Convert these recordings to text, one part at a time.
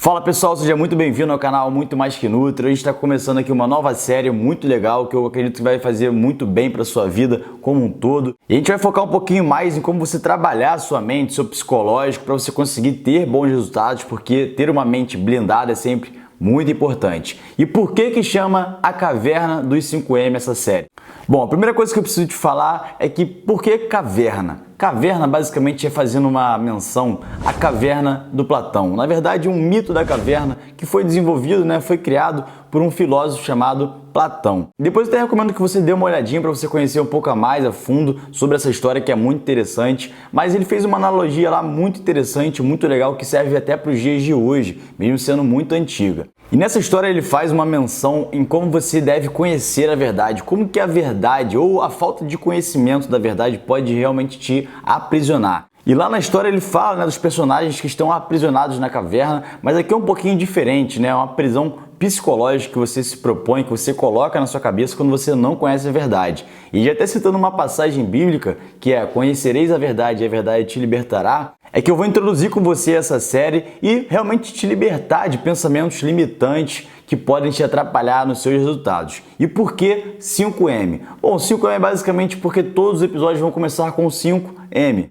Fala pessoal, seja muito bem-vindo ao canal Muito Mais Que Nutri. A gente está começando aqui uma nova série muito legal que eu acredito que vai fazer muito bem para a sua vida como um todo. E a gente vai focar um pouquinho mais em como você trabalhar a sua mente, seu psicológico, para você conseguir ter bons resultados, porque ter uma mente blindada é sempre muito importante. E por que chama A Caverna dos 5M essa série? Bom, a primeira coisa que eu preciso te falar é que por que caverna? Caverna basicamente é fazendo uma menção à caverna do Platão. Na verdade, um mito da caverna que foi desenvolvido, foi criado por um filósofo chamado Platão. Depois eu até recomendo que você dê uma olhadinha para você conhecer um pouco mais a fundo sobre essa história que é muito interessante, mas ele fez uma analogia lá muito interessante, muito legal, que serve até para os dias de hoje, mesmo sendo muito antiga. E nessa história ele faz uma menção em como você deve conhecer a verdade, como que a verdade ou a falta de conhecimento da verdade pode realmente te aprisionar. E lá na história ele fala dos personagens que estão aprisionados na caverna, mas aqui é um pouquinho diferente, é uma prisão psicológica que você se propõe, que você coloca na sua cabeça quando você não conhece a verdade. E já até citando uma passagem bíblica, que é: conhecereis a verdade e a verdade te libertará, é que eu vou introduzir com você essa série e realmente te libertar de pensamentos limitantes que podem te atrapalhar nos seus resultados. E por que 5M? Bom, 5M é basicamente porque todos os episódios vão começar com 5M.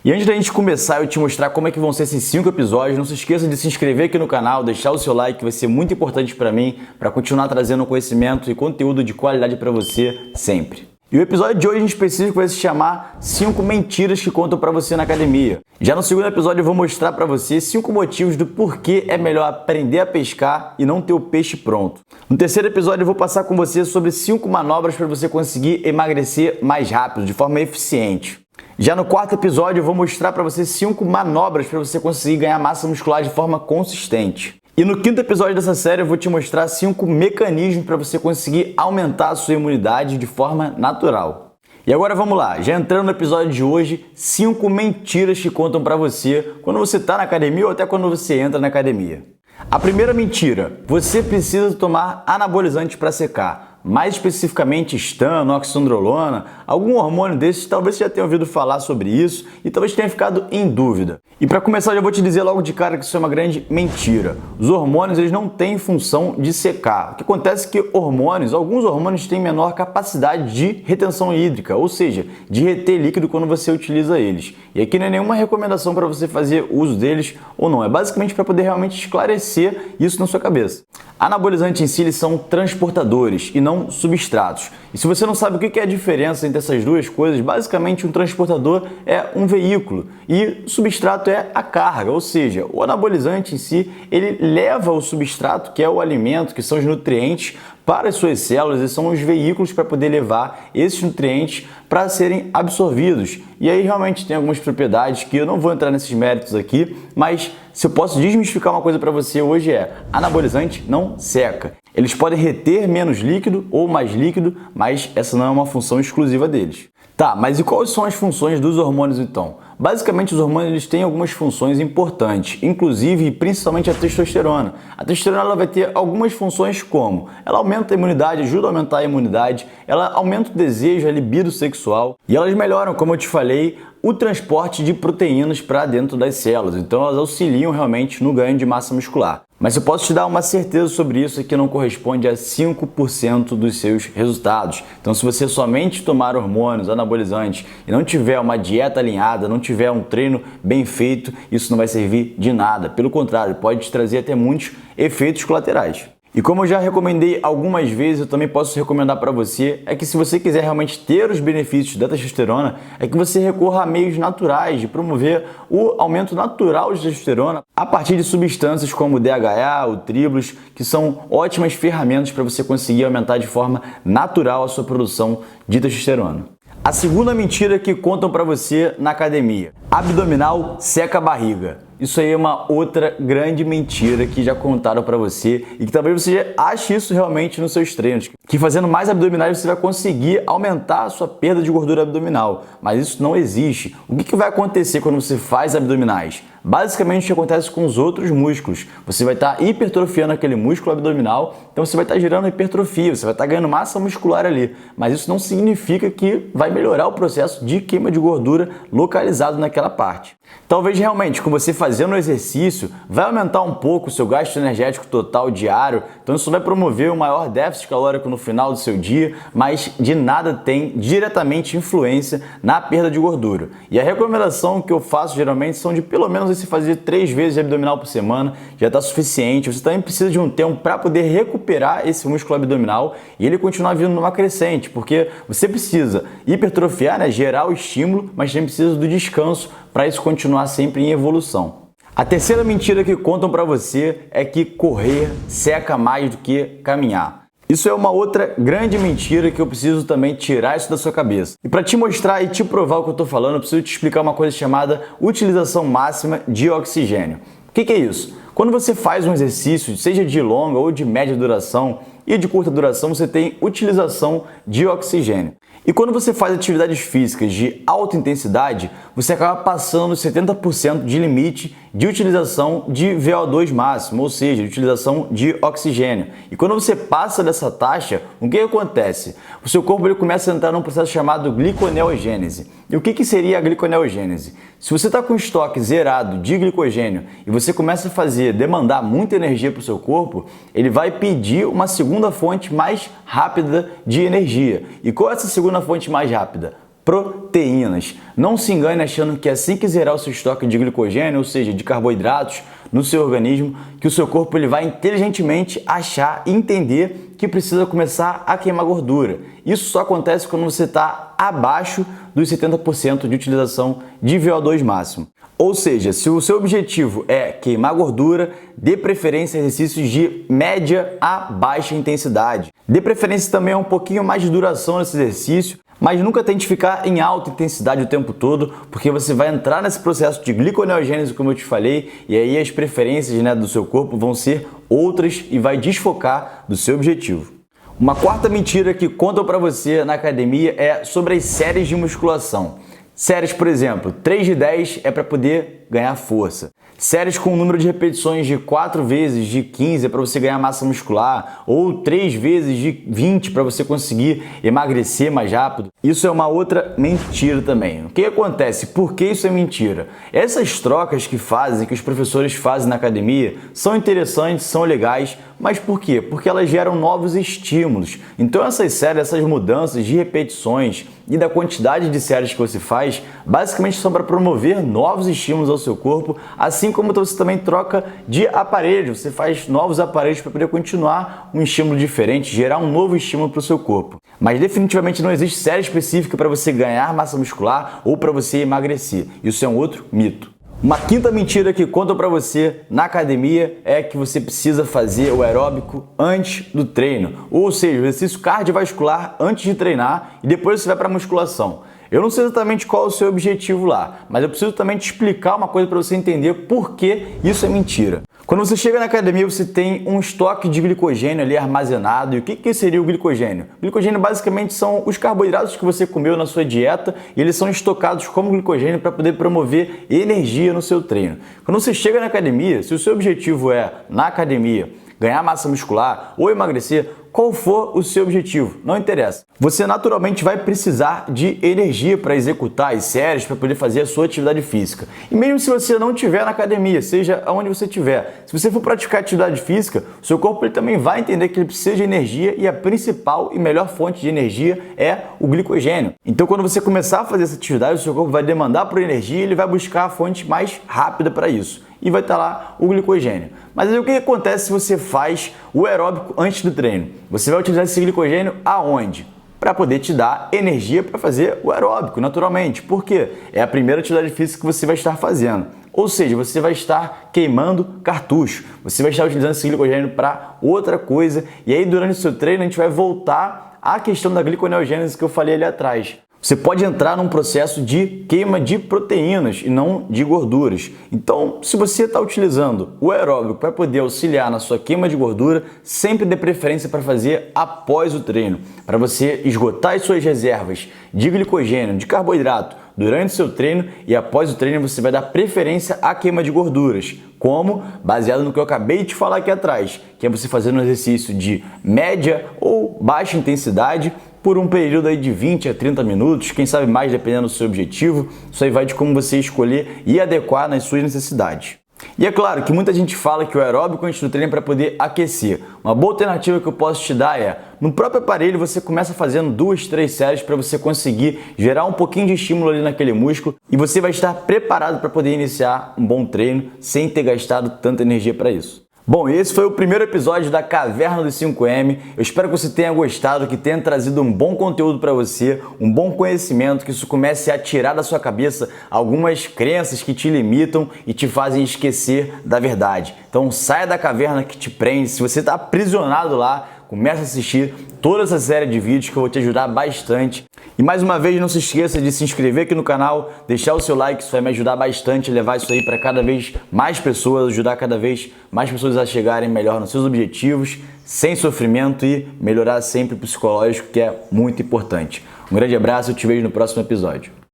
E antes da gente começar, eu te mostrar como é que vão ser esses 5 episódios, não se esqueça de se inscrever aqui no canal, deixar o seu like, que vai ser muito importante para mim, para continuar trazendo conhecimento e conteúdo de qualidade para você sempre. E o episódio de hoje em específico vai se chamar 5 mentiras que contam para você na academia. Já no segundo episódio eu vou mostrar para você 5 motivos do porquê é melhor aprender a pescar e não ter o peixe pronto. No terceiro episódio eu vou passar com você sobre 5 manobras para você conseguir emagrecer mais rápido, de forma eficiente. Já no quarto episódio eu vou mostrar para você 5 manobras para você conseguir ganhar massa muscular de forma consistente. E no quinto episódio dessa série eu vou te mostrar 5 mecanismos para você conseguir aumentar a sua imunidade de forma natural. E agora vamos lá, já entrando no episódio de hoje, 5 mentiras que contam para você quando você está na academia ou até quando você entra na academia. A primeira mentira: você precisa tomar anabolizante para secar. Mais especificamente estano, oxandrolona, algum hormônio desses, talvez você já tenha ouvido falar sobre isso e talvez tenha ficado em dúvida. E para começar, eu já vou te dizer logo de cara que isso é uma grande mentira. Os hormônios, eles não têm função de secar. O que acontece é que alguns hormônios têm menor capacidade de retenção hídrica, ou seja, de reter líquido quando você utiliza eles. E aqui não é nenhuma recomendação para você fazer uso deles ou não, é basicamente para poder realmente esclarecer isso na sua cabeça. Anabolizantes em si, eles são transportadores e não substratos. E se você não sabe o que é a diferença entre essas duas coisas, basicamente um transportador é um veículo e o substrato é a carga, ou seja, o anabolizante em si, ele leva o substrato, que é o alimento, que são os nutrientes, para as suas células, e são os veículos para poder levar esses nutrientes para serem absorvidos. E aí realmente tem algumas propriedades que eu não vou entrar nesses méritos aqui, mas se eu posso desmistificar uma coisa para você hoje anabolizante não seca. Eles podem reter menos líquido ou mais líquido, mas essa não é uma função exclusiva deles. Tá, mas e quais são as funções dos hormônios então? Basicamente, os hormônios eles têm algumas funções importantes, inclusive e principalmente a testosterona. A testosterona ela vai ter algumas funções como: ela aumenta a imunidade, ajuda a aumentar a imunidade, ela aumenta o desejo, a libido sexual e elas melhoram, como eu te falei, o transporte de proteínas para dentro das células. Então elas auxiliam realmente no ganho de massa muscular. Mas eu posso te dar uma certeza sobre isso, é que não corresponde a 5% dos seus resultados. Então se você somente tomar hormônios, anabolizantes e não tiver uma dieta alinhada, não tiver um treino bem feito, isso não vai servir de nada. Pelo contrário, pode te trazer até muitos efeitos colaterais. E como eu já recomendei algumas vezes, eu também posso recomendar para você, é que se você quiser realmente ter os benefícios da testosterona, é que você recorra a meios naturais de promover o aumento natural de testosterona a partir de substâncias como o DHA, o Tribulus, que são ótimas ferramentas para você conseguir aumentar de forma natural a sua produção de testosterona. A segunda mentira que contam para você na academia: abdominal seca a barriga. Isso aí é uma outra grande mentira que já contaram para você e que talvez você já ache isso realmente nos seus treinos. Que fazendo mais abdominais você vai conseguir aumentar a sua perda de gordura abdominal, mas isso não existe. O que vai acontecer quando você faz abdominais? Basicamente o que acontece com os outros músculos. Você vai estar hipertrofiando aquele músculo abdominal, então você vai estar gerando hipertrofia, você vai estar ganhando massa muscular ali. Mas isso não significa que vai melhorar o processo de queima de gordura localizado naquela parte. Talvez realmente, com você fazendo o exercício, vai aumentar um pouco o seu gasto energético total diário, então isso vai promover um maior déficit calórico no final do seu dia, mas de nada tem diretamente influência na perda de gordura. E a recomendação que eu faço geralmente são de pelo menos você fazer 3 vezes de abdominal por semana, já está suficiente. Você também precisa de um tempo para poder recuperar esse músculo abdominal e ele continuar vindo numa crescente, porque você precisa hipertrofiar, né, gerar o estímulo, mas também precisa do descanso para isso continuar sempre em evolução. A terceira mentira que contam para você é que correr seca mais do que caminhar. Isso é uma outra grande mentira que eu preciso também tirar isso da sua cabeça. E para te mostrar e te provar o que eu estou falando, eu preciso te explicar uma coisa chamada utilização máxima de oxigênio. O que é isso? Quando você faz um exercício, seja de longa ou de média duração e de curta duração, você tem utilização de oxigênio. E quando você faz atividades físicas de alta intensidade, você acaba passando 70% de limite de utilização de VO2 máximo, ou seja, de utilização de oxigênio. E quando você passa dessa taxa, o que acontece? O seu corpo ele começa a entrar num processo chamado gliconeogênese. E o que seria a gliconeogênese? Se você está com estoque zerado de glicogênio e você começa a demandar muita energia para o seu corpo, ele vai pedir uma segunda fonte mais rápida de energia. E qual é essa segunda fonte mais rápida? Proteínas. Não se engane achando que assim que zerar o seu estoque de glicogênio, ou seja, de carboidratos no seu organismo, que o seu corpo ele vai inteligentemente achar e entender que precisa começar a queimar gordura. Isso só acontece quando você está abaixo dos 70% de utilização de VO2 máximo. Ou seja, se o seu objetivo é queimar gordura, dê preferência a exercícios de média a baixa intensidade. Dê preferência também a um pouquinho mais de duração nesse exercício, mas nunca tente ficar em alta intensidade o tempo todo, porque você vai entrar nesse processo de gliconeogênese, como eu te falei, e aí as preferências, né, do seu corpo vão ser outras e vai desfocar do seu objetivo. Uma quarta mentira que contam para você na academia é sobre as séries de musculação. Séries, por exemplo, 3 de 10 é para poder ganhar força. Séries com um número de repetições de 4 vezes de 15 é para você ganhar massa muscular, ou 3 vezes de 20 para você conseguir emagrecer mais rápido. Isso é uma outra mentira também. O que acontece? Por que isso é mentira? Essas trocas que os professores fazem na academia, são interessantes, são legais, mas por quê? Porque elas geram novos estímulos. Então essas séries, essas mudanças de repetições e da quantidade de séries que você faz, basicamente são para promover novos estímulos ao seu corpo, assim como você também troca de aparelho, você faz novos aparelhos para poder continuar um estímulo diferente, gerar um novo estímulo para o seu corpo. Mas definitivamente não existe série específica para você ganhar massa muscular ou para você emagrecer. Isso é um outro mito. Uma quinta mentira que contam para você na academia é que você precisa fazer o aeróbico antes do treino, ou seja, o exercício cardiovascular antes de treinar e depois você vai para a musculação. Eu não sei exatamente qual é o seu objetivo lá, mas eu preciso também te explicar uma coisa para você entender por que isso é mentira. Quando você chega na academia, você tem um estoque de glicogênio ali armazenado. E o que seria o glicogênio? O glicogênio basicamente são os carboidratos que você comeu na sua dieta e eles são estocados como glicogênio para poder promover energia no seu treino. Quando você chega na academia, se o seu objetivo é, na academia, ganhar massa muscular ou emagrecer, qual for o seu objetivo, não interessa. Você naturalmente vai precisar de energia para executar as séries, para poder fazer a sua atividade física. E mesmo se você não estiver na academia, seja onde você estiver, se você for praticar atividade física, o seu corpo ele também vai entender que ele precisa de energia e a principal e melhor fonte de energia é o glicogênio. Então quando você começar a fazer essa atividade, o seu corpo vai demandar por energia e ele vai buscar a fonte mais rápida para isso. E vai estar lá o glicogênio. Mas aí o que acontece se você faz o aeróbico antes do treino? Você vai utilizar esse glicogênio aonde? Para poder te dar energia para fazer o aeróbico, naturalmente. Por quê? É a primeira atividade física que você vai estar fazendo. Ou seja, você vai estar queimando cartucho. Você vai estar utilizando esse glicogênio para outra coisa. E aí, durante o seu treino, a gente vai voltar à questão da gliconeogênese que eu falei ali atrás. você pode entrar num processo de queima de proteínas e não de gorduras. Então, se você está utilizando o aeróbico para poder auxiliar na sua queima de gordura, sempre dê preferência para fazer após o treino, para você esgotar as suas reservas de glicogênio, de carboidrato durante o seu treino, e após o treino você vai dar preferência à queima de gorduras. Como? Baseado no que eu acabei de te falar aqui atrás, que é você fazer um exercício de média ou baixa intensidade por um período aí de 20 a 30 minutos, quem sabe mais dependendo do seu objetivo. Isso aí vai de como você escolher e adequar nas suas necessidades. E é claro que muita gente fala que o aeróbico antes do treino é para poder aquecer. Uma boa alternativa que eu posso te dar é, no próprio aparelho você começa fazendo 2, 3 séries para você conseguir gerar um pouquinho de estímulo ali naquele músculo e você vai estar preparado para poder iniciar um bom treino sem ter gastado tanta energia para isso. Bom, esse foi o primeiro episódio da Caverna dos 5M. Eu espero que você tenha gostado, que tenha trazido um bom conteúdo para você, um bom conhecimento, que isso comece a tirar da sua cabeça algumas crenças que te limitam e te fazem esquecer da verdade. Então saia da caverna que te prende. Se você está aprisionado lá, comece a assistir toda essa série de vídeos que eu vou te ajudar bastante. E mais uma vez, não se esqueça de se inscrever aqui no canal, deixar o seu like, isso vai me ajudar bastante a levar isso aí para cada vez mais pessoas, ajudar cada vez mais pessoas a chegarem melhor nos seus objetivos, sem sofrimento e melhorar sempre o psicológico, que é muito importante. Um grande abraço, eu te vejo no próximo episódio.